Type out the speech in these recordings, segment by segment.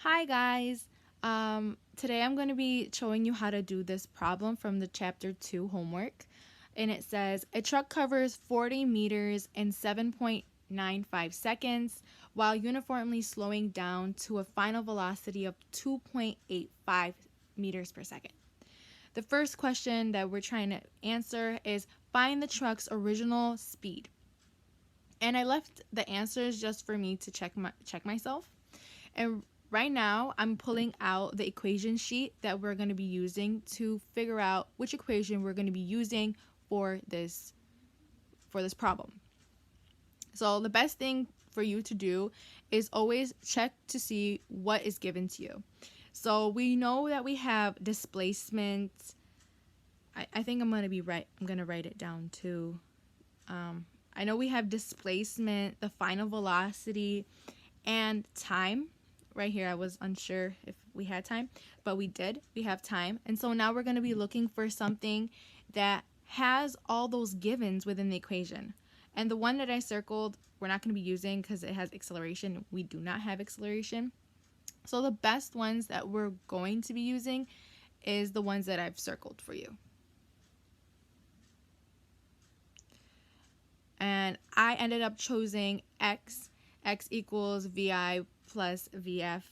Hi guys. Today I'm going to be showing you how to do this problem from the chapter 2 homework. And it says a truck covers 40 meters in 7.95 seconds while uniformly slowing down to a final velocity of 2.85 meters per second. The first question that we're trying to answer is find the truck's original speed. And I left the answers just for me to check myself. And right now, I'm pulling out the equation sheet that we're going to be using to figure out which equation we're going to be using for this problem. So the best thing for you to do is always check to see what is given to you. So we know that we have displacement. I think I'm going to write it down too. I know we have displacement, the final velocity, and time. Right here, I was unsure if we had time, but we did. We have time. And so now we're going to be looking for something that has all those givens within the equation. And the one that I circled, we're not going to be using because it has acceleration. We do not have acceleration. So the best ones that we're going to be using is the ones that I've circled for you. And I ended up choosing x equals vi plus vf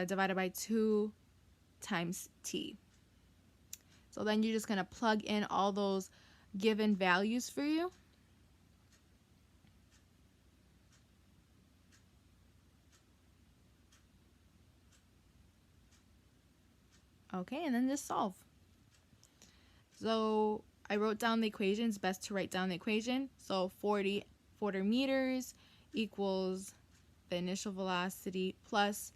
divided by 2 times t. So then you're just going to plug in all those given values for you. Okay, and then just solve. So I wrote down the equation. It's best to write down the equation. So 40 meters equals the initial velocity plus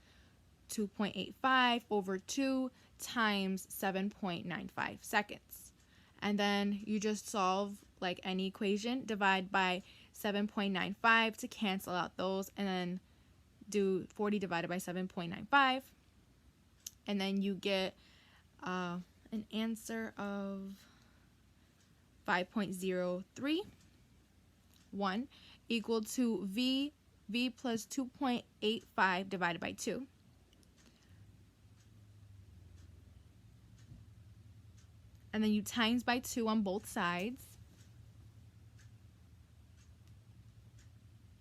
2.85 over 2 times 7.95 seconds. And then you just solve like any equation, divide by 7.95 to cancel out those, and then do 40 divided by 7.95, and then you get an answer of 5.031 equal to v plus 2.85 divided by 2. And then you times by 2 on both sides.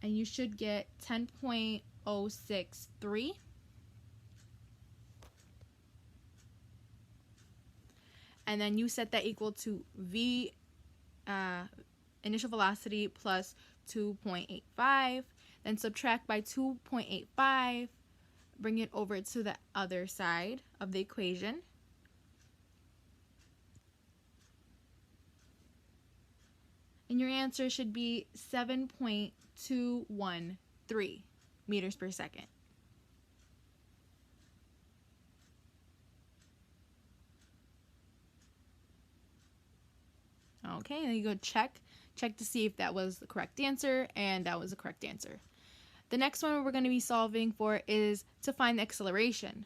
And you should get 10.063. And then you set that equal to v initial velocity plus 2.85. Then subtract by 2.85. Bring it over to the other side of the equation. And your answer should be 7.213 meters per second. Okay, and then you go check to see if that was the correct answer, and that was the correct answer. The next one we're going to be solving for is to find the acceleration.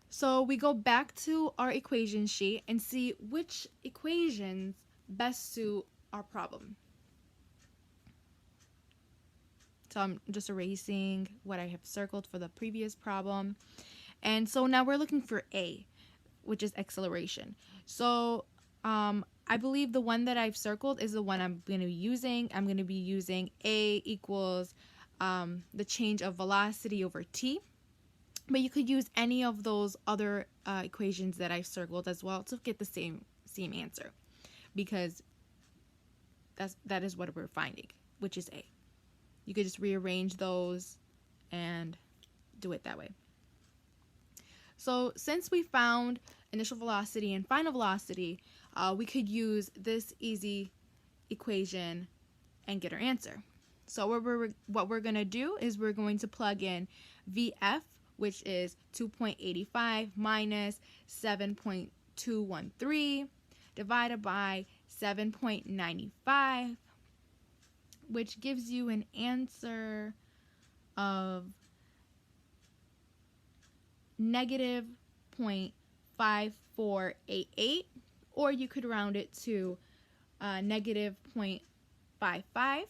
So we go back to our equation sheet and see which equations best suit our problem. So I'm just erasing what I have circled for the previous problem. And so now we're looking for A, which is acceleration. So I believe the one that I've circled is the one I'm going to be using. I'm going to be using A equals the change of velocity over t. But you could use any of those other equations that I've circled as well to get the same answer, because that is what we're finding, which is A. You could just rearrange those and do it that way. So since we found initial velocity and final velocity, we could use this easy equation and get our answer. So what we're going to do is we're going to plug in VF, which is 2.85 minus 7.213 divided by 7.95, which gives you an answer of negative 0.5488, or you could round it to negative 0.55.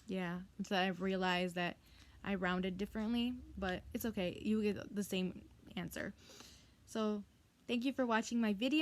Yeah, so I've realized that I rounded differently, but it's okay. You get the same answer. So, thank you for watching my video.